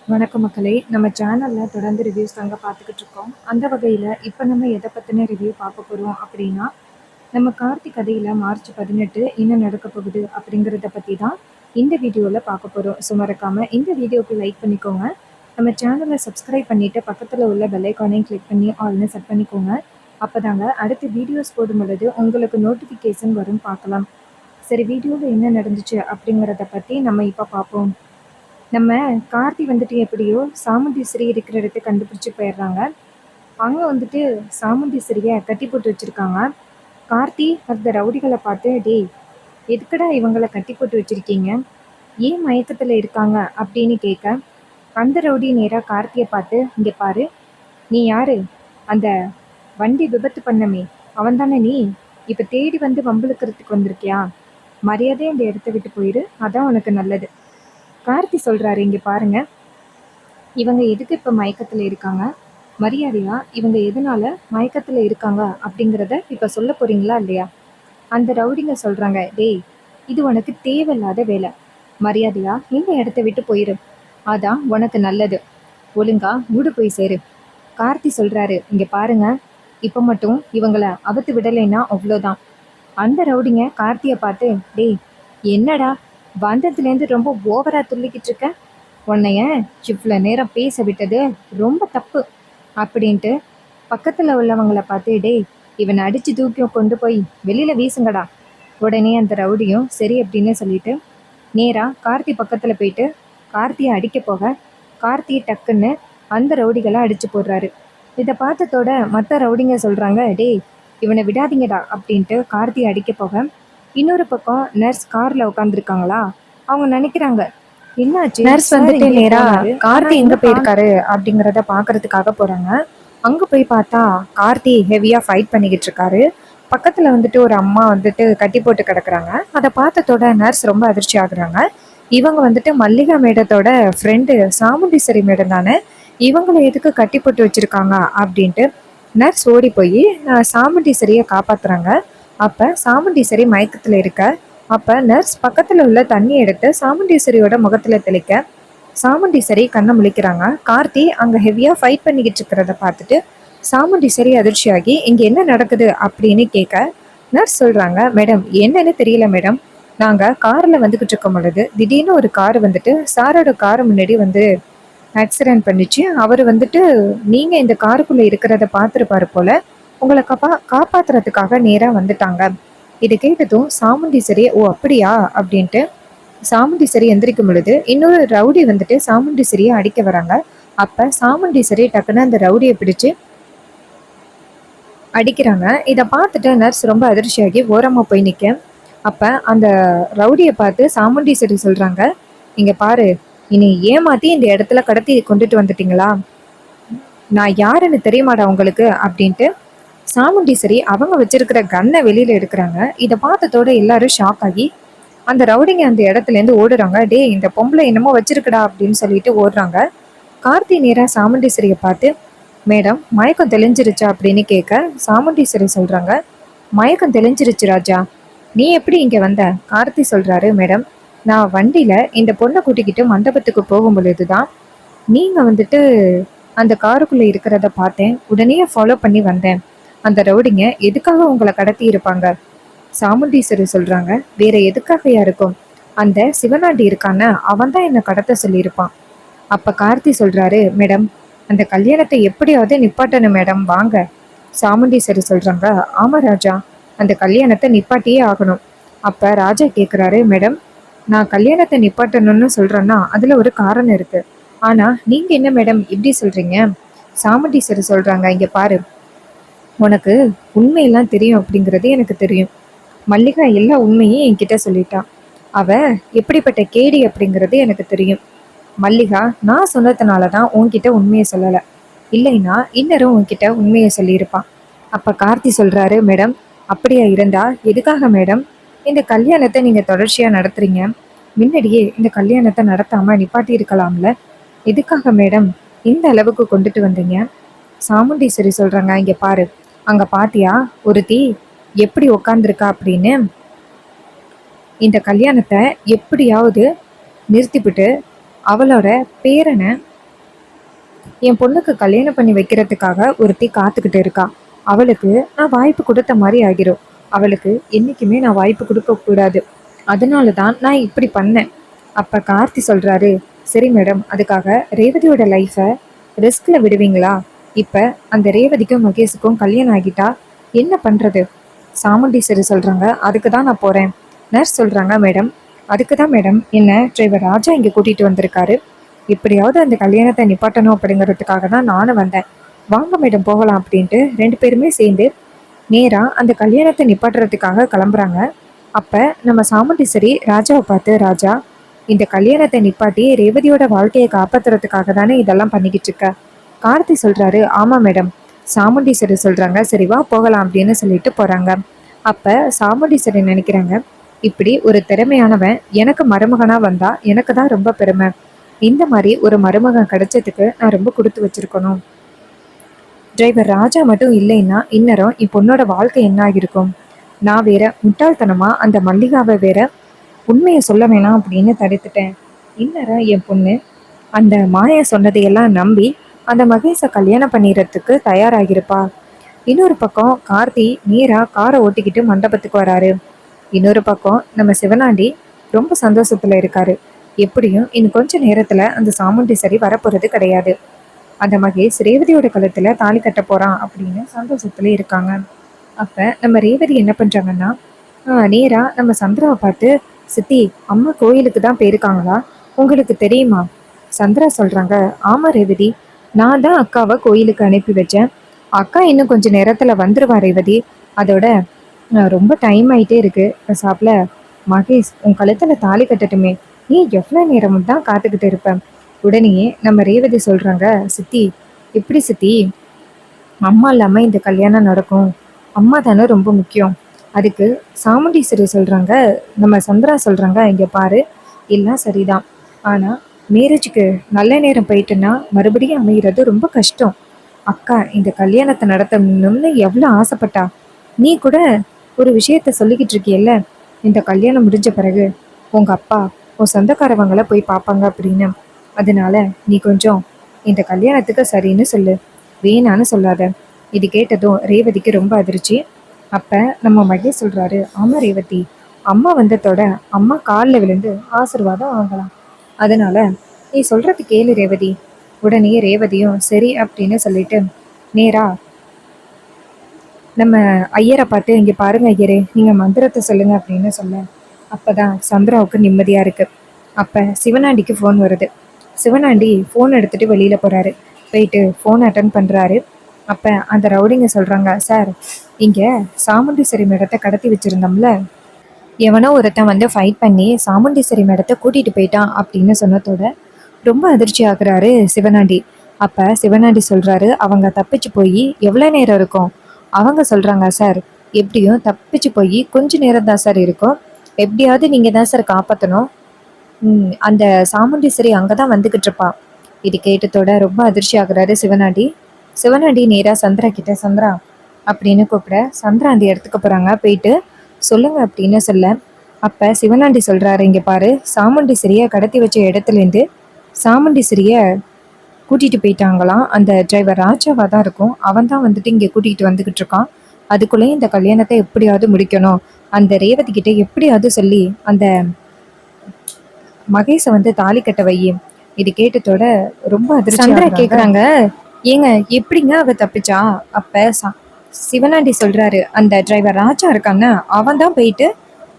வணக்கம் மக்களே! நம்ம சேனல்ல தொடர்ந்து ரிவ்யூஸ் தாங்க பார்த்துக்கிட்டு இருக்கோம். அந்த வகையில இப்ப நம்ம எத பத்தின ரிவ்யூ பார்க்க போறோம் அப்படின்னா, நம்ம கார்த்தி கதையில மார்ச் 18 என்ன நடக்கப் போகுது அப்படிங்கிறத பத்தி தான் இந்த வீடியோல பார்க்க போறோம். ஸோ மறக்காம இந்த வீடியோக்கு லைக் பண்ணிக்கோங்க. நம்ம சேனல சப்ஸ்கிரைப் பண்ணிட்டு பக்கத்துல உள்ள பெல் ஐகானையும் கிளிக் பண்ணி ஆல்ன்னு செட் பண்ணிக்கோங்க. அப்பதாங்க அடுத்து வீடியோஸ் போடும் பொழுது உங்களுக்கு நோட்டிஃபிகேஷன் வரும் பார்க்கலாம். சரி வீடியோல என்ன நடந்துச்சு அப்படிங்கிறத பத்தி நம்ம இப்ப பார்ப்போம். நம்ம கார்த்தி வந்துட்டு எப்படியோ சாமுண்டீஸ்வரி இருக்கிற இடத்த கண்டுபிடிச்சு போயிடுறாங்க. அங்க வந்துட்டு சாமுண்டீஸ்வரிய கட்டி போட்டு வச்சிருக்காங்க. கார்த்தி அந்த ரவுடிகளை பார்த்து, டேய் எதுக்குடா இவங்கள கட்டி போட்டு வச்சிருக்கீங்க? ஏன் மயக்கத்துல இருக்காங்க அப்படின்னு கேட்க, அந்த ரவுடி நேரா கார்த்தியை பார்த்து, இங்க பாரு, நீ யாரு? அந்த வண்டி விபத்து பண்ணமே அவன் தானே நீ? இப்ப தேடி வந்து வம்பிழுக்கிறதுக்கு வந்திருக்கியா? மரியாதையா இந்த இடத்த விட்டு போயிரு, அதான் உனக்கு நல்லது. கார்த்தி சொல்றாரு, இங்க பாருங்க, இவங்க எதுக்கு இப்ப மயக்கத்துல இருக்காங்க? மரியாதையா இவங்க எதனால மயக்கத்துல இருக்காங்க அப்படிங்கிறத இப்ப சொல்ல போறீங்களா இல்லையா? அந்த ரவுடிங்க சொல்றாங்க, டேய் இது உனக்கு தேவையில்லாத வேலை. மரியாதையா இந்த இடத்த விட்டு போயிரு, அதான் உனக்கு நல்லது. ஒழுங்கா வீடு போய் சேரு. கார்த்தி சொல்றாரு, இங்க பாருங்க, இப்ப மட்டும் இவங்கள அவுத்து விடலைன்னா அவ்வளோதான். அந்த ரவுடிங்க கார்த்தியை பார்த்து, டேய் என்னடா வந்ததுலேருந்து ரொம்ப ஓவரா துள்ளிக்கிட்டு இருக்க? உன்னைய இவ்வளோ நேரம் பேச விட்டது ரொம்ப தப்பு அப்படின்ட்டு பக்கத்தில் உள்ளவங்கள பார்த்து, டேய் இவனை அடித்து தூக்கி கொண்டு போய் வெளியில் வீசுங்கடா. உடனே அந்த ரவுடியும் சரி அப்படின்னு சொல்லிட்டு நேராக கார்த்தி பக்கத்தில் போயிட்டு கார்த்தியை அடிக்க போக, கார்த்தியை டக்குன்னு அந்த ரவுடிகளை அடித்து போடுறாரு. இதை பார்த்ததோட மற்ற ரவுடிங்க சொல்கிறாங்க, டேய் இவனை விடாதீங்கடா அப்படின்ட்டு கார்த்தியை அடிக்க போக, இன்னொரு பக்கம் நர்ஸ் காரில் உட்காந்துருக்காங்களா, அவங்க நினைக்கிறாங்க, என்னாச்சு? நர்ஸ் வந்துட்டு நேரா கார்த்தி எங்க போயிருக்காரு அப்படிங்கிறத பாக்குறதுக்காக போறாங்க. அங்க போய் பார்த்தா கார்த்தி ஹெவியா ஃபைட் பண்ணிக்கிட்டு இருக்காரு. பக்கத்துல வந்துட்டு ஒரு அம்மா வந்துட்டு கட்டி போட்டு கிடக்குறாங்க. அதை பார்த்ததோட நர்ஸ் ரொம்ப அதிர்ச்சி ஆகுறாங்க. இவங்க வந்துட்டு மல்லிகா மேடத்தோட ஃப்ரெண்டு சாமுண்டீஸ்வரி மேடம் தானே, இவங்களை எதுக்கு கட்டி போட்டு வச்சிருக்காங்க அப்படின்ட்டு நர்ஸ் ஓடி போய் சாமுண்டீஸ்வரியை காப்பாத்துறாங்க. அப்ப சாமுண்டீஸ்வரி மயக்கத்துல இருக்க. அப்ப நர்ஸ் பக்கத்துல உள்ள தண்ணி எடுத்து சாமுண்டீஸ்வரியோட முகத்துல தெளிக்க சாமுண்டீஸ்வரி கண்ணை முழிக்கிறாங்க. கார்த்தி அங்க ஹெவியா ஃபைட் பண்ணிக்கிட்டு இருக்கிறத பார்த்துட்டு சாமுண்டீஸ்வரி அதிர்ச்சியாகி இங்க என்ன நடக்குது அப்படின்னு கேட்க, நர்ஸ் சொல்றாங்க, மேடம் என்னன்னு தெரியல மேடம், நாங்க கார்ல வந்துகிட்டு இருக்கும் பொழுது திடீர்னு ஒரு கார் வந்துட்டு சாரோட கார் முன்னாடி வந்து ஆக்சிடென்ட் பண்ணிச்சு. அவர் வந்துட்டு நீங்க இந்த காருக்குள்ள இருக்கிறத பார்த்துருப்பாரு போல, உங்களை காப்பாத்துறதுக்காக நேரா வந்துட்டாங்க. இதை கேட்டதும் சாமுண்டீஸ்வரி, ஓ அப்படியா அப்படின்ட்டு சாமுண்டீஸ்வரி எந்திரிக்கும் பொழுது இன்னொரு ரவுடி வந்துட்டு சாமுண்டீஸ்வரியை அடிக்க வராங்க. அப்ப சாமுண்டீஸ்வரி டக்குன்னு அந்த ரவுடியை பிடிச்சு அடிக்கிறாங்க. இதை பார்த்துட்டு நர்ஸ் ரொம்ப அதிர்ச்சியாகி ஓரமா போய் நிற்க, அப்ப அந்த ரவுடியை பார்த்து சாமுண்டீஸ்வரி சொல்றாங்க, இங்க பாரு, இனி ஏமாத்தி இந்த இடத்துல கடத்தி கொண்டுட்டு வந்துட்டீங்களா? நான் யாருன்னு தெரியுமாடா உங்களுக்கு அப்படின்ட்டு சாமுண்டீஸ்வரி அவங்க வச்சிருக்கிற கன்னை வெளியில எடுக்கிறாங்க. இதை பார்த்ததோட எல்லாரும் ஷாக் ஆகி அந்த ரவுடிங்க அந்த இடத்துல இருந்து ஓடுறாங்க. டே இந்த பொம்பளை என்னமோ வச்சிருக்கடா அப்படின்னு சொல்லிட்டு ஓடுறாங்க. கார்த்தி நேரா சாமுண்டீஸ்வரியை பார்த்து, மேடம் மயக்கம் தெளிஞ்சிருச்சா அப்படின்னு கேட்க, சாமுண்டீஸ்வரி சொல்றாங்க, மயக்கம் தெளிஞ்சிருச்சு ராஜா, நீ எப்படி இங்க வந்த? கார்த்தி சொல்றாரு, மேடம் நான் வண்டியில இந்த பொண்ணை கூட்டிக்கிட்டு மண்டபத்துக்கு போகும் பொழுதுதான் நீங்க வந்துட்டு அந்த காருக்குள்ள இருக்கிறத பார்த்தேன், உடனே ஃபாலோ பண்ணி வந்தேன். அந்த ரவுடிங்க எதுக்காக உங்களை கடத்தி இருப்பாங்க? சாமுண்டீஸ்வரி சொல்றாங்க, வேற எதுக்காக இருக்கும்? அந்த சிவனாண்டி இருக்கான, அவன் தான் என்னை கடத்த சொல்லியிருப்பான். அப்ப கார்த்தி சொல்றாரு, மேடம் அந்த கல்யாணத்தை எப்படியாவது நிப்பாட்டணும் மேடம், வாங்க. சாமுண்டீஸ்வரி சொல்றாங்க, ஆமா ராஜா, அந்த கல்யாணத்தை நிப்பாட்டியே ஆகணும். அப்ப ராஜா கேட்குறாரு, மேடம் நான் கல்யாணத்தை நிப்பாட்டணும்னு சொல்றேன்னா அதுல ஒரு காரணம் இருக்கு. ஆனா நீங்க என்ன மேடம் இப்படி சொல்றீங்க? சாமுண்டீஸ்வரி சொல்றாங்க, இங்க பாரு, உனக்கு உண்மையெல்லாம் தெரியும் அப்படிங்கிறது எனக்கு தெரியும். மல்லிகா எல்லா உண்மையும் என்கிட்ட சொல்லிட்டான். அவ எப்படிப்பட்ட கேடி அப்படிங்கிறது எனக்கு தெரியும். மல்லிகா நான் சொன்னதுனால தான் உன்கிட்ட உண்மையை சொல்லலை, இல்லைன்னா இன்னரும் உன்கிட்ட உண்மையை சொல்லியிருப்பான். அப்ப கார்த்தி சொல்றாரு, மேடம் அப்படியா இருந்தா எதுக்காக மேடம் இந்த கல்யாணத்தை நீங்க தொடர்ச்சியா நடத்துறீங்க? முன்னாடியே இந்த கல்யாணத்தை நடத்தாம நிப்பாட்டி இருக்கலாம்ல, எதுக்காக மேடம் இந்த அளவுக்கு கொண்டுட்டு வந்தீங்க? சாமுண்டீஸ்வரி சொல்றாங்க, இங்க பாரு, அங்க பாத்தியா ஒருத்தி எப்படி உக்காந்துருக்கா அப்படின்னு, இந்த கல்யாணத்தை எப்படியாவது நிறுத்திவிட்டு அவளோட பேரனை என் பொண்ணுக்கு கல்யாணம் பண்ணி வைக்கிறதுக்காக ஒருத்தி காத்துக்கிட்டு இருக்கா. அவளுக்கு நான் வாய்ப்பு கொடுத்த மாதிரி ஆகிரும். அவளுக்கு என்னைக்குமே நான் வாய்ப்பு கொடுக்க கூடாது. அதனால தான் நான் இப்படி பண்ணேன். அப்ப கார்த்தி சொல்றாரு, சரி மேடம், அதுக்காக ரேவதியோட லைஃபை ரிஸ்க்ல விடுவீங்களா? இப்ப அந்த ரேவதிக்கும் மகேஷுக்கும் கல்யாணம் ஆகிட்டா என்ன பண்றது? சாமுண்டீஸ்வரி சொல்றாங்க, அதுக்கு தான் நான் போறேன். நர்ஸ் சொல்றாங்க, மேடம், அதுக்கு தான் மேடம் என்ன டிரைவர் ராஜா இங்க கூட்டிட்டு வந்திருக்காரு. எப்படியாவது அந்த கல்யாணத்தை நிப்பாட்டணும் அப்படிங்கிறதுக்காக தான் நானும் வந்தேன். வாங்க மேடம் போகலாம் அப்படின்ட்டு ரெண்டு பேருமே சேர்ந்து நேரா அந்த கல்யாணத்தை நிப்பாட்டுறதுக்காக கிளம்புறாங்க. அப்ப நம்ம சாமுண்டீஸ்வரி ராஜாவை பார்த்து, ராஜா, இந்த கல்யாணத்தை நிப்பாட்டி ரேவதியோட வாழ்க்கையை காப்பாத்துறதுக்காக தானே இதெல்லாம் பண்ணிக்கிட்டு இருக்க. கார்த்தி சொல்றாரு, ஆமா மேடம். சாமுண்டீஸ்வரி சொல்றாங்க, சரி வா போகலாம் அப்படின்னு சொல்லிட்டு போறாங்க. அப்ப சாமுண்டீஸ்வரி நினைக்கிறாங்க, இப்படி ஒரு திறமையானவன் எனக்கு மருமகனா வந்தா எனக்கு தான் ரொம்ப பெருமை. இந்த மாதிரி ஒரு மருமகன் கிடைச்சதுக்கு நான் ரொம்ப கொடுத்து வச்சிருக்கணும். டிரைவர் ராஜா மட்டும் இல்லைன்னா இந்நேரம் என் பொண்ணோட வாழ்க்கை என்ன ஆகிருக்கும். நான் வேற முட்டாள்தனமா அந்த மல்லிகாவை வேற உண்மையை சொல்ல வேணாம் அப்படின்னு தடுத்துட்டேன். இந்நேரம் என் பொண்ணு அந்த மாயா சொன்னதையெல்லாம் நம்பி அந்த மகேஷை கல்யாணம் பண்ணிடுறதுக்கு தயாராகிருப்பா. இன்னொரு பக்கம் கார்த்தி நேரா காரை ஓட்டிக்கிட்டு மண்டபத்துக்கு வராரு. இன்னொரு பக்கம் நம்ம சிவனாண்டி ரொம்ப சந்தோஷத்துல இருக்காரு. எப்படியும் இன்னும் கொஞ்ச நேரத்துல அந்த சாமுண்டீஸ்வரி வரப்போறது கிடையாது. அந்த மகேஷ் ரேவதியோட கழுத்துல தாலி கட்ட போறான் அப்படின்னு சந்தோஷத்துல இருக்காங்க. அப்ப நம்ம ரேவதி என்ன பண்றாங்கன்னா, நேரா நம்ம சந்திராவை பார்த்து, சித்தி, அம்மா கோயிலுக்கு தான் போயிருக்காங்களா, உங்களுக்கு தெரியுமா? சந்திரா சொல்றாங்க, ஆமா ரேவதி, நான் தான் அக்காவை கோயிலுக்கு அனுப்பி வச்சேன். அக்கா இன்னும் கொஞ்ச நேரத்துல வந்துருவா ரேவதி. அதோட ரொம்ப டைம் ஆயிட்டே இருக்கு. சாப்பிட மகேஷ் உன் கழுத்துல தாலி கட்டட்டுமே, நீ எவ்வளவு நேரம் தான் காத்துக்கிட்டு இருப்ப. உடனேயே நம்ம ரேவதி சொல்றாங்க, சித்தி, எப்படி சித்தி அம்மா இல்லாம இந்த கல்யாணம் நடக்கும்? அம்மா தானே ரொம்ப முக்கியம். அதுக்கு சாமுண்டீஸ்வரி சொல்றாங்க, நம்ம சந்திரா சொல்றாங்க, இங்க பாரு, எல்லாம் சரிதான், ஆனா மேரேஜுக்கு நல்ல நேரம் போயிட்டுன்னா மறுபடியும் அமைகிறது ரொம்ப கஷ்டம். அக்கா இந்த கல்யாணத்தை நடத்தணும்னு எவ்வளோ ஆசைப்பட்டா. நீ கூட ஒரு விஷயத்த சொல்லிக்கிட்டு இருக்கியல்ல, இந்த கல்யாணம் முடிஞ்ச பிறகு உங்க அப்பா உன் சொந்தக்காரவங்களை போய் பார்ப்பாங்க அப்படின்னு. அதனால நீ கொஞ்சம் இந்த கல்யாணத்துக்கு சரின்னு சொல்லு, வேணான்னு சொல்லாத. இது கேட்டதும் ரேவதிக்கு ரொம்ப அதிர்ச்சி. அப்ப நம்ம மகேஷ் சொல்றாரு, ஆமா ரேவதி, அம்மா வந்ததோட அம்மா காலில் விழுந்து ஆசீர்வாதம் வாங்கலாம். அதனால நீ சொல்றது கேளு ரேவதி. உடனே ரேவதியும் சரி அப்படின்னு சொல்லிட்டு நேரா நம்ம ஐயரை பார்த்து, இங்கே பாருங்க ஐயரே, நீங்கள் மந்திரத்தை சொல்லுங்க அப்படின்னு சொல்ல. அப்பதான் சந்திராவுக்கு நிம்மதியாக இருக்கு. அப்போ சிவனாண்டிக்கு ஃபோன் வருது. சிவனாண்டி ஃபோன் எடுத்துட்டு வெளியில் போகிறாரு. போயிட்டு ஃபோன் அட்டன் பண்ணுறாரு. அப்போ அந்த ரவுடிங்க சொல்கிறாங்க, சார், இங்கே சாமுண்டீஸ்வரி மேடத்தை கடத்தி வச்சுருந்தோம்ல, எவனோ ஒருத்தன் வந்து ஃபைட் பண்ணி சாமுண்டீஸ்வரி மேடத்தை கூட்டிகிட்டு போயிட்டான் அப்படின்னு சொன்னதோட ரொம்ப அதிர்ச்சி ஆகுறாரு சிவனாண்டி. அப்போ சிவனாண்டி சொல்கிறாரு, அவங்க தப்பிச்சு போய் எவ்வளோ நேரம் இருக்கும்? அவங்க சொல்கிறாங்க, சார், எப்படியும் தப்பிச்சு போய் கொஞ்ச நேரம் தான் சார் இருக்கும். எப்படியாவது நீங்கள் தான் சார் காப்பாற்றணும். அந்த சாமுண்டீஸ்வரி அங்கே தான் வந்துக்கிட்டு இருப்பா. இது கேட்டதோட ரொம்ப அதிர்ச்சி ஆகுறாரு சிவனாண்டி. சிவனாண்டி நேராக சந்திரா கிட்ட, சந்திரா அப்படின்னு கூப்பிட சந்திரா அந்த இடத்துக்கு போகிறாங்க. போயிட்டு சொல்லுங்க அப்படின்னு சொல்ல, அப்போ சிவனாண்டி சொல்கிறாரு, இங்கே பாரு, சாமுண்டீஸ்வரியை கடத்தி வச்ச இடத்துலேருந்து சாமுண்டீஸ்வரியை கூட்டிகிட்டு போயிட்டாங்களாம். அந்த டிரைவர் ராஜாவாக தான் இருக்கும். அவன் தான் வந்துட்டு இங்கே கூட்டிகிட்டு வந்துக்கிட்டு இருக்கான். அதுக்குள்ளேயும் இந்த கல்யாணத்தை எப்படியாவது முடிக்கணும். அந்த ரேவதி கிட்ட எப்படியாவது சொல்லி அந்த மகேஷை வந்து தாலி கட்ட வையும். இது கேட்டதோட ரொம்ப அதிர்ச்சியா கேக்குறாங்க, ஏங்க எப்படிங்க அவ தப்பிச்சா? அப்ப சிவனாண்டி சொல்றாரு, அந்த டிரைவர் ராஜா இருக்கான்னு அவன் தான் போயிட்டு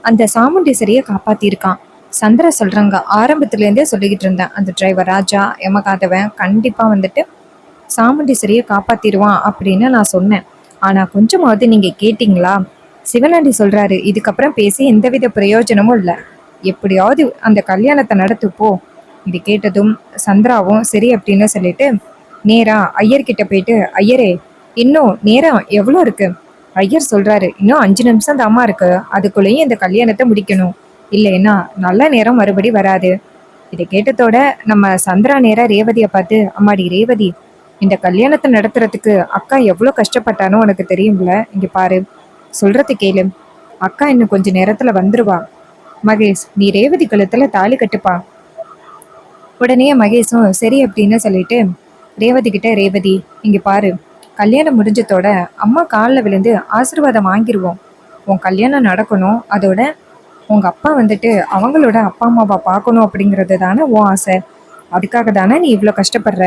அந்த சாமுண்டீஸ்வரியை காப்பாத்திருக்கான். சந்திரா சொல்றாங்க, ஆரம்பத்துல இருந்தே சொல்லிக்கிட்டு இருந்தேன், அந்த டிரைவர் ராஜா எமக்காதவன் கண்டிப்பா வந்துட்டு சாமுண்டீஸ்வரியை காப்பாத்திடுவான் அப்படின்னு நான் சொன்னேன். ஆனா கொஞ்சமாவது நீங்க கேட்டீங்களா? சிவனாண்டி சொல்றாரு, இதுக்கப்புறம் பேசி எந்தவித பிரயோஜனமும் இல்லை, எப்படியாவது அந்த கல்யாணத்தை நடத்துப்போ. இது கேட்டதும் சந்திராவும் சரி அப்படின்னு சொல்லிட்டு நேரா ஐயர்கிட்ட போயிட்டு, ஐயரே, இன்னும் நேரம் எவ்வளோ இருக்கு? ஐயர் சொல்றாரு, இன்னும் 5 நிமிஷம் தாமா இருக்கு, அதுக்குள்ளேயும் இந்த கல்யாணத்தை முடிக்கணும், இல்லைன்னா நல்ல நேரம் மறுபடி வராது. இதை கேட்டதோட நம்ம சந்திரா நேரா ரேவதியை பார்த்து, அம்மாடி ரேவதி, இந்த கல்யாணத்தை நடத்துறதுக்கு அக்கா எவ்வளோ கஷ்டப்பட்டானோ உனக்கு தெரியும்ல, இங்க பாரு, சொல்றது கேளு, அக்கா இன்னும் கொஞ்ச நேரத்துல வந்துருவா. மகேஷ், நீ ரேவதி கழுத்துல தாலி கட்டுப்பா. உடனே மகேஷும் சரி அப்படின்னு சொல்லிட்டு ரேவதி கிட்ட, ரேவதி இங்க பாரு, கல்யாணம் முடிஞ்சதோட அம்மா காலில் விழுந்து ஆசீர்வாதம் வாங்கிருவோம். உன் கல்யாணம் நடக்கணும், அதோட உங்க அப்பா வந்துட்டு அவங்களோட அப்பா அம்மாவை பார்க்கணும் அப்படிங்கிறது தானே உன் ஆசை. அதுக்காக தானே நீ இவ்வளோ கஷ்டப்படுற.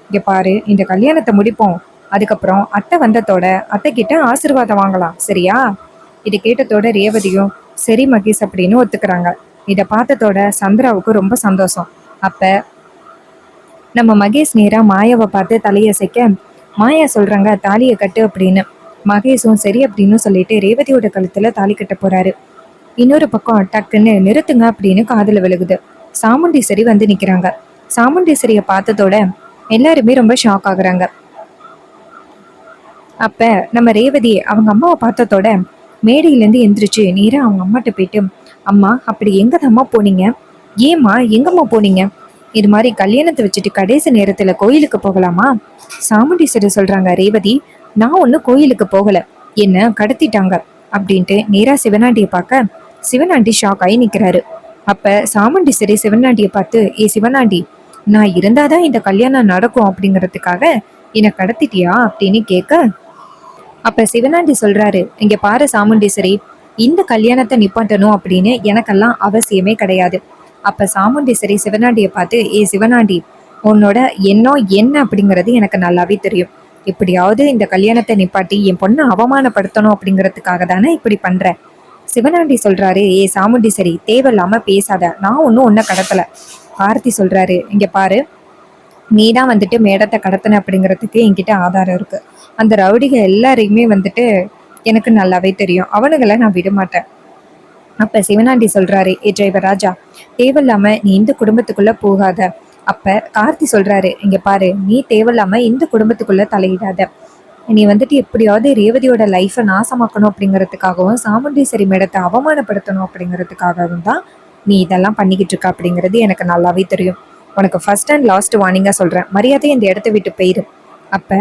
இங்க பாரு, இந்த கல்யாணத்தை முடிப்போம். அதுக்கப்புறம் அத்தை வந்ததோட அத்தை கிட்ட ஆசீர்வாதம் வாங்கலாம், சரியா? இதை கேட்டதோட ரேவதியும் சரி மகேஷ் அப்படின்னு ஒத்துக்கிறாங்க. இதை பார்த்ததோட சந்திராவுக்கு ரொம்ப சந்தோஷம். அப்ப நம்ம மகேஷ் நேரா மாயாவை பார்த்து தலையசைக்க, மாயா சொல்றாங்க தாலியை கட்டு அப்படின்னு. மகேஷும் சரி அப்படின்னு சொல்லிட்டு ரேவதியோட கழுத்துல தாலி கட்ட போறாரு. இன்னொரு பக்கம் டக்குன்னு நிறுத்துங்க அப்படின்னு காதுல விழுகுது. சாமுண்டீஸ்வரி வந்து நிக்கிறாங்க. சாமுண்டீஸ்வரிய பார்த்ததோட எல்லாருமே ரொம்ப ஷாக் ஆகுறாங்க. அப்ப நம்ம ரேவதி அவங்க அம்மாவை பார்த்ததோட மேடையிலேருந்து எந்திரிச்சு நேரா அவங்க அம்மாட்ட போயிட்டு, அம்மா அப்படி எங்கதம்மா போனீங்க? ஏம்மா எங்கம்மா போனீங்க? இது மாதிரி கல்யாணத்தை வச்சுட்டு கடைசி நேரத்துல கோயிலுக்கு போகலாமா? சாமுண்டீஸ்வரி சொல்றாங்க, ரேவதி நான் ஒன்றும் கோயிலுக்கு போகல, என்ன கடத்திட்டாங்க அப்படின்ட்டு நேரா சிவனாண்டியை பார்க்க சிவனாண்டி ஷாக் ஆகி நிற்கிறாரு. அப்ப சாமுண்டீஸ்வரி சிவனாண்டியை பார்த்து, ஏ சிவனாண்டி, நான் இருந்தாதான் இந்த கல்யாணம் நடக்கும் அப்படிங்கிறதுக்காக என்னை கடத்திட்டியா அப்படின்னு கேட்க, அப்ப சிவனாண்டி சொல்றாரு, இங்க பாரு சாமுண்டீஸ்வரி, இந்த கல்யாணத்தை நிப்பாட்டணும் அப்படின்னு எனக்கெல்லாம் அவசியமே கிடையாது. அப்ப சாமுண்டீஸ்வரி சிவனாண்டியை பார்த்து, ஏ சிவனாண்டி, உன்னோட எண்ணம் என்ன அப்படிங்கிறது எனக்கு நல்லாவே தெரியும். எப்படியாவது இந்த கல்யாணத்தை நிப்பாட்டி என் பொண்ணை அவமானப்படுத்தணும் அப்படிங்கிறதுக்காக தானே இப்படி பண்ற. சிவனாண்டி சொல்றாரு, ஏ சாமுண்டீஸ்வரி தேவையில்லாம பேசாத, நான் ஒன்றும் ஒன்றை கடத்தல. ஆர்த்தி சொல்றாரு, இங்க பாரு, நீ தான் வந்துட்டு மேடத்தை கடத்தின அப்படிங்கிறதுக்கு என்கிட்ட ஆதாரம் இருக்கு. அந்த ரவுடிக எல்லாரையுமே வந்துட்டு எனக்கு நல்லாவே தெரியும், அவனுங்களை நான் விட மாட்டேன். அப்ப சிவனாண்டி சொல்றாரு, ஏ டிரைவர் ராஜா, தேவையில்லாம நீ இந்த குடும்பத்துக்குள்ள போகாத. அப்ப கார்த்தி சொல்றாரு, இங்க பாரு, நீ தேவையில்லாம இந்த குடும்பத்துக்குள்ள தலையிடாத. நீ வந்துட்டு எப்படியாவது ரேவதியோட லைஃபை நாசமாக்கணும் அப்படிங்கிறதுக்காகவும் சாமுண்டீஸ்வரி மேடத்தை அவமானப்படுத்தணும் அப்படிங்கிறதுக்காகவும் தான் நீ இதெல்லாம் பண்ணிக்கிட்டு இருக்க அப்படிங்கிறது எனக்கு நல்லாவே தெரியும். உனக்கு ஃபர்ஸ்ட் அண்ட் லாஸ்ட் வார்னிங்கா சொல்றேன், மரியாதை இந்த இடத்த விட்டு போயிரு. அப்ப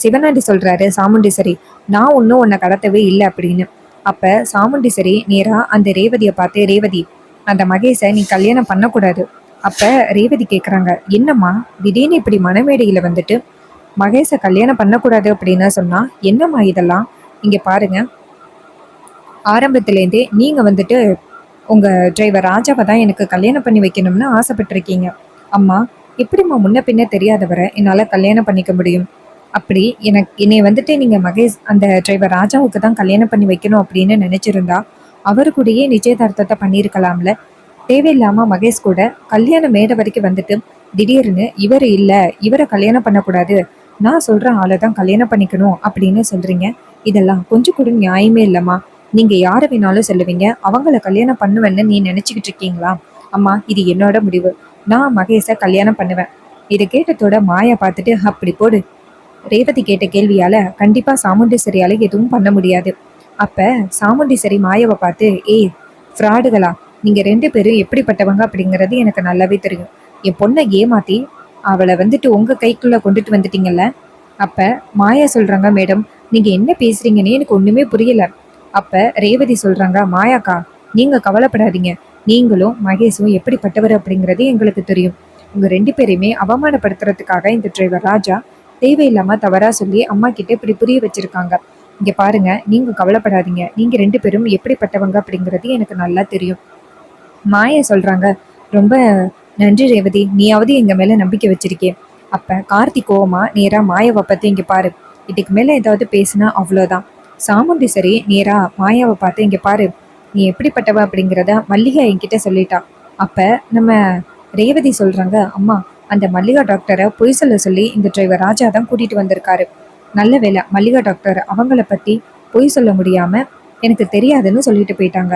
சிவனாண்டி சொல்றாரு, சாமுண்டீஸ்வரி நான் ஒன்றும் உன்னை கடத்தவே இல்லை அப்படின்னு. அப்ப சாமுண்டீஸ்வரி நேரா அந்த ரேவதியை பார்த்து, ரேவதி அந்த மகேஷை நீ கல்யாணம் பண்ணக்கூடாது. அப்ப ரேவதி கேட்குறாங்க, என்னம்மா திடீர்னு இப்படி மனமேடையில வந்துட்டு மகேஷை கல்யாணம் பண்ணக்கூடாது அப்படின்னு சொன்னா என்னம்மா இதெல்லாம்? இங்க பாருங்க, ஆரம்பத்திலேருந்தே நீங்க வந்துட்டு உங்க டிரைவர் ராஜாவை தான் எனக்கு கல்யாணம் பண்ணி வைக்கணும்னு ஆசைப்பட்டிருக்கீங்க. அம்மா எப்படிம்மா முன்ன பின்ன தெரியாதவரை என்னால் கல்யாணம் பண்ணிக்க முடியும்? அப்படி என்னை வந்துட்டு நீங்கள் மகேஷ் அந்த டிரைவர் ராஜாவுக்கு தான் கல்யாணம் பண்ணி வைக்கணும் அப்படின்னு நினச்சிருந்தா அவரு கூடயே நிச்சயதார்த்தத்தை பண்ணியிருக்கலாம்ல. தேவையில்லாமல் மகேஷ் கூட கல்யாண மேடை வரைக்கும் வந்துட்டு திடீர்னு இவர் இல்லை, இவரை கல்யாணம் பண்ணக்கூடாது, நான் சொல்கிற ஆளை தான் கல்யாணம் பண்ணிக்கணும் அப்படின்னு சொல்கிறீங்க. இதெல்லாம் கொஞ்சம் கூட நியாயமே இல்லைம்மா. நீங்கள் யாரை வேணாலும் சொல்லுவீங்க, அவங்கள கல்யாணம் பண்ணுவேன்னு நீ நினச்சிக்கிட்டு இருக்கீங்களா? அம்மா இது என்னோட முடிவு, நான் மகேஷை கல்யாணம் பண்ணுவேன். இதை கேட்டதோட மாயா பார்த்துட்டு, அப்படி போடு. ரேவதி கேட்ட கேள்வியால கண்டிப்பா சாமுண்டீஸ்வரியால எதுவும் பண்ண முடியாது. அப்ப சாமுண்டீஸ்வரி மாயாவை பார்த்து, ஏய் ஃப்ராடுகளா, நீங்க 2 பேரும் எப்படிப்பட்டவங்க அப்படிங்கிறது எனக்கு நல்லாவே தெரியும். என் பொண்ணை ஏமாத்தி அவளை வந்துட்டு உங்க கைக்குள்ள கொண்டுட்டு வந்துட்டீங்கல்ல. அப்ப மாயா சொல்றாங்க, மேடம் நீங்க என்ன பேசுறீங்கன்னு எனக்கு ஒண்ணுமே புரியல. அப்ப ரேவதி சொல்றாங்க, மாயாக்கா நீங்க கவலைப்படாதீங்க, நீங்களும் மகேஷும் எப்படிப்பட்டவர் அப்படிங்கிறது எங்களுக்கு தெரியும். உங்க 2 பேரையுமே அவமானப்படுத்துறதுக்காக இந்த டிரைவர் ராஜா தேவையில்லாம தவறா சொல்லி அம்மா கிட்ட இப்படி புரிய வச்சிருக்காங்க. இங்க பாருங்க, நீங்க கவலைப்படாதீங்க, நீங்க 2 பேரும் எப்படிப்பட்டவங்க அப்படிங்கிறது எனக்கு நல்லா தெரியும். மாயா சொல்றாங்க, ரொம்ப நன்றி ரேவதி, நீயாவது எங்க மேல நம்பிக்கை வச்சிருக்கே. அப்ப கார்த்தி கோவமா நேரா மாயாவை பத்தி, இங்க பாரு, இதுக்கு மேல ஏதாவது பேசுனா அவ்வளோதான். சாமுண்டீஸ்வரி நேரா மாயாவை பார்த்து, இங்க பாரு, நீ எப்படிப்பட்டவ அப்படிங்கிறத மல்லிகா என்கிட்ட சொல்லிட்டா. அப்ப நம்ம ரேவதி சொல்றாங்க, அம்மா அந்த மல்லிகா டாக்டரை பொய் சொல்ல சொல்லி இந்த டிரைவர் ராஜா தான் கூட்டிட்டு வந்திருக்காரு. நல்ல வேலை மல்லிகா டாக்டர் அவங்கள பத்தி பொய் சொல்ல முடியாம எனக்கு தெரியாதுன்னு சொல்லிட்டு போயிட்டாங்க.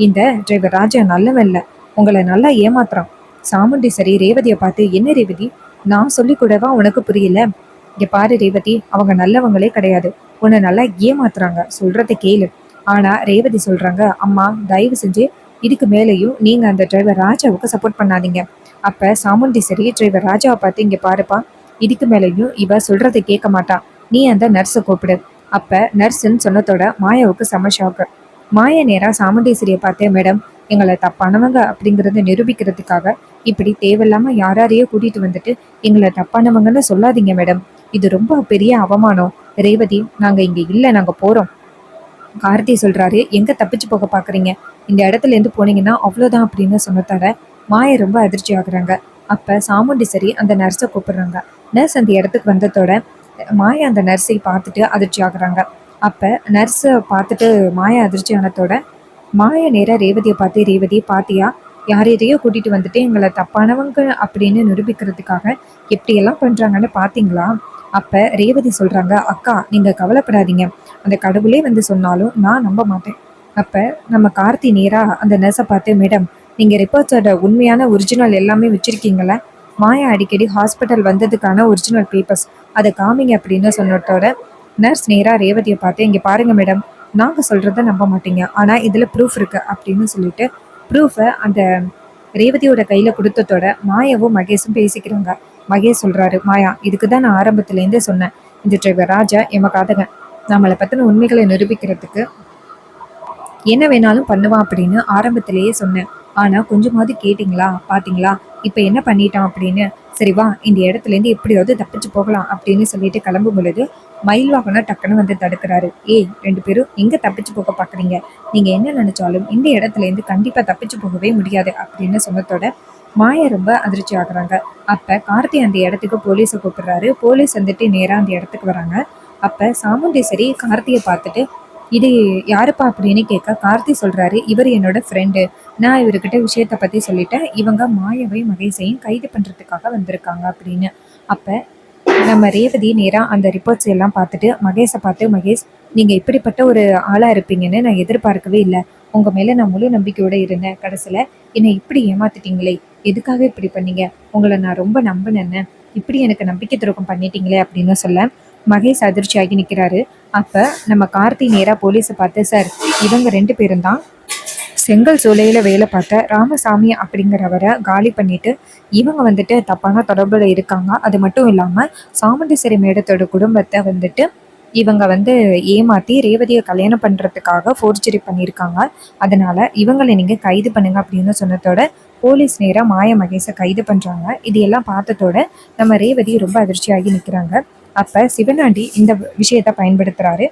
இந்த டிரைவர் ராஜா நல்லவன் இல்லை, உங்களை நல்லா ஏமாத்துறான். சாமுண்டீஸ்வரி ரேவதியை பார்த்து, என்ன ரேவதி, நான் சொல்லி கூடவா உனக்கு புரியல? இங்க பாரு ரேவதி, அவங்க நல்லவங்களே கிடையாது, உன்னை நல்லா ஏமாத்துறாங்க, சொல்றதை கேளு. ஆனா ரேவதி சொல்றாங்க, அம்மா தயவு செஞ்சு இதுக்கு மேலேயும் நீங்க அந்த டிரைவர் ராஜாவுக்கு சப்போர்ட் பண்ணாதீங்க. அப்ப சாமுண்டீஸ்வரி டிரைவர் ராஜாவை பார்த்து, இங்க பாருப்பா, இதுக்கு மேலேயும் இவ சொல்றதை கேட்க மாட்டா, நீ அந்த நர்ஸை கூப்பிடு. அப்ப நர்ஸுன்னு சொன்னதோட மாயாவுக்கு செம ஷாக்கு. மாயா நேரா சாமுண்டீஸ்வரியை பார்த்து, மேடம் எங்களை தப்பானவங்க அப்படிங்கிறத நிரூபிக்கிறதுக்காக இப்படி தேவையில்லாம யாரையோ கூட்டிட்டு வந்துட்டு எங்களை தப்பானவங்கன்னு சொல்லாதீங்க மேடம். இது ரொம்ப பெரிய அவமானம். ரேவதி, நாங்க இங்க இல்ல, நாங்க போறோம். கார்த்தி சொல்றாரு, எங்க தப்பிச்சு போக பாக்குறீங்க? இந்த இடத்துல இருந்து போனீங்கன்னா அவ்வளவுதான் அப்படின்னு சொன்னதால மாயா ரொம்ப அதிர்ச்சி ஆகுறாங்க. அப்ப சாமுண்டீஸ்வரி அந்த நர்ஸை கூப்பிடுறாங்க. நர்ஸ் அந்த இடத்துக்கு வந்ததோட மாயா அந்த நர்ஸை பார்த்துட்டு அதிர்ச்சி ஆகுறாங்க. அப்ப நர்ஸை பார்த்துட்டு மாயா அதிர்ச்சி ஆனதோட மாயா நேரா ரேவதியை பார்த்து, ரேவதி பாத்தியா, யாரையோ கூட்டிட்டு வந்துட்டு எங்களை தப்பானவங்க அப்படின்னு நிரூபிக்கிறதுக்காக எப்படியெல்லாம் பண்றாங்கன்னு பாத்தீங்களா? அப்ப ரேவதி சொல்றாங்க, அக்கா நீங்க கவலைப்படாதீங்க, அந்த கடவுளே வந்து சொன்னாலும் நான் நம்ப மாட்டேன். அப்ப நம்ம கார்த்தி நேரா அந்த நர்ஸை பார்த்து, மேடம் நீங்க ரிப்போர்ட்ஸோட உண்மையான ஒரிஜினல் எல்லாமே வச்சிருக்கீங்களா? மாயா அடிக்கடி ஹாஸ்பிட்டல் வந்ததுக்கான ஒரிஜினல் பேப்பர்ஸ் அதை காமிங்க அப்படின்னு சொன்னதோட நர்ஸ் நேரா ரேவதியை பார்த்து, இங்க பாருங்க மேடம், நாங்க சொல்றத நம்ப மாட்டீங்க, ஆனா இதுல ப்ரூஃப் இருக்கு அப்படின்னு சொல்லிட்டு ப்ரூஃபை அந்த ரேவதியோட கையில கொடுத்ததோட மாயாவும் மகேஷும் பேசிக்கிறாங்க. மகேஷ் சொல்றாரு, மாயா இதுக்கு தான் நான் ஆரம்பத்துலேருந்தே சொன்னேன், இந்த டிரைவர் ராஜா எமக்காதவன், நம்மளை பத்தின உண்மைகளை நிரூபிக்கிறதுக்கு என்ன வேணாலும் பண்ணுவான் அப்படின்னு ஆரம்பத்திலேயே சொன்னேன். ஆனா கொஞ்சமாவது கேட்டிங்களா, பாத்தீங்களா இப்ப என்ன பண்ணிட்டான் அப்படின்னு. சரி வா, இந்த இடத்துல இருந்து எப்படியாவது தப்பிச்சு போகலாம் அப்படின்னு சொல்லிட்டு கிளம்பும் பொழுது மயில்வாகனம் டக்குன்னு வந்து தடுக்கிறாரு. ஏய், 2 பேரும் எங்க தப்பிச்சு போக பாக்குறீங்க? நீங்க என்ன நினைச்சாலும் இந்த இடத்துல இருந்து கண்டிப்பா தப்பிச்சு போகவே முடியாது அப்படின்னு சொன்னதோட மாயா ரொம்ப அதிர்ச்சி ஆகுறாங்க. அப்ப கார்த்தி அந்த இடத்துக்கு போலீஸை கூப்பிடுறாரு. போலீஸ் வந்துட்டு நேரா அந்த இடத்துக்கு வராங்க. அப்ப சாமுண்டீஸ்வரி கார்த்தியை பார்த்துட்டு, இது யாருப்பா அப்படின்னு கேட்க கார்த்தி சொல்றாரு, இவர் என்னோட ஃப்ரெண்டு, நான் இவர்கிட்ட விஷயத்த பத்தி சொல்லிட்டேன், இவங்க மாயாவையும் மகேஷையும் கைது பண்றதுக்காக வந்திருக்காங்க அப்படின்னு. அப்ப நம்ம ரேவதி நேரா அந்த ரிப்போர்ட்ஸ் எல்லாம் பார்த்துட்டு மகேஷை பார்த்து, மகேஷ் நீங்க இப்படிப்பட்ட ஒரு ஆளா இருப்பீங்கன்னு நான் எதிர்பார்க்கவே இல்லை, உங்க மேல நான் முழு நம்பிக்கையோட இருந்தேன், கடைசியில என்னை இப்படி ஏமாத்திட்டீங்களே, எதுக்காக இப்படி பண்ணீங்க, உங்களை நான் ரொம்ப நம்பினேன்னு இப்படி எனக்கு நம்பிக்கை துரோகம் பண்ணிட்டீங்களே அப்படின்னு சொல்ல மகேஷ் அதிர்ச்சியாகி நிற்கிறாரு. அப்ப நம்ம கார்த்தி நேரா போலீஸை பார்த்து, சார் இவங்க 2 பேரும் தான் செங்கல் சூளையில வேலை பார்த்த ராமசாமி அப்படிங்கிறவரை காலி பண்ணிட்டு இவங்க வந்துட்டு தப்பான தொடர்புல இருக்காங்க. அது மட்டும் இல்லாம சாமுண்டீஸ்வரி மேடத்தோட குடும்பத்தை வந்துட்டு இவங்க வந்து ஏமாத்தி ரேவதியை கல்யாணம் பண்றதுக்காக ஃபோர்ஜரி பண்ணியிருக்காங்க. அதனால இவங்களை நீங்க கைது பண்ணுங்க அப்படின்னு சொன்னதோட போலீஸ் நேரா மாய மகேஷை கைது பண்றாங்க. இது எல்லாம் பார்த்ததோட நம்ம ரேவதி ரொம்ப அதிர்ச்சியாகி நிற்கிறாங்க. அப்ப சிவனாண்டி இந்த விஷயத்த பயன்படுத்துறாரு.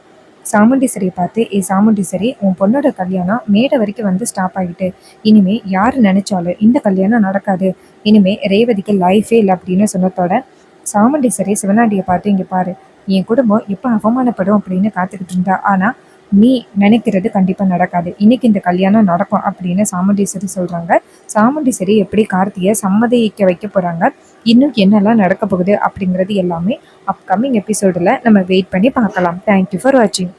சாமுண்டீஸ்வரியை பார்த்து, ஏ சாமுண்டீஸ்வரி, உன் பொண்ணோட கல்யாணம் மேடை வரைக்கும் வந்து ஸ்டாப் ஆகிட்டு, இனிமே யாரு நினைச்சாலும் இந்த கல்யாணம் நடக்காது, இனிமே ரேவதிக்கு லைஃபே இல்லை அப்படின்னு சொன்னதோட சாமுண்டீஸ்வரி சிவனாண்டியை பார்த்து, இங்க பாரு, என் குடும்பம் எப்போ அவமானப்படும் அப்படின்னு காத்துக்கிட்டு இருந்தா, ஆனா நீ நினைக்கிறது கண்டிப்பா நடக்காது, இன்னைக்கு இந்த கல்யாணம் நடக்கும் அப்படின்னு சாமுண்டீஸ்வரி சொல்றாங்க. சாமுண்டீஸ்வரி எப்படி கார்த்தியை சம்மதிக்க வைக்க போறாங்க, இன்னும் என்னெல்லாம் நடக்க போகுது அப்படிங்கிறது எல்லாமே அப்கமிங் எபிசோடில் நம்ம வெயிட் பண்ணி பார்க்கலாம். தேங்க்யூ ஃபார் வாட்சிங்.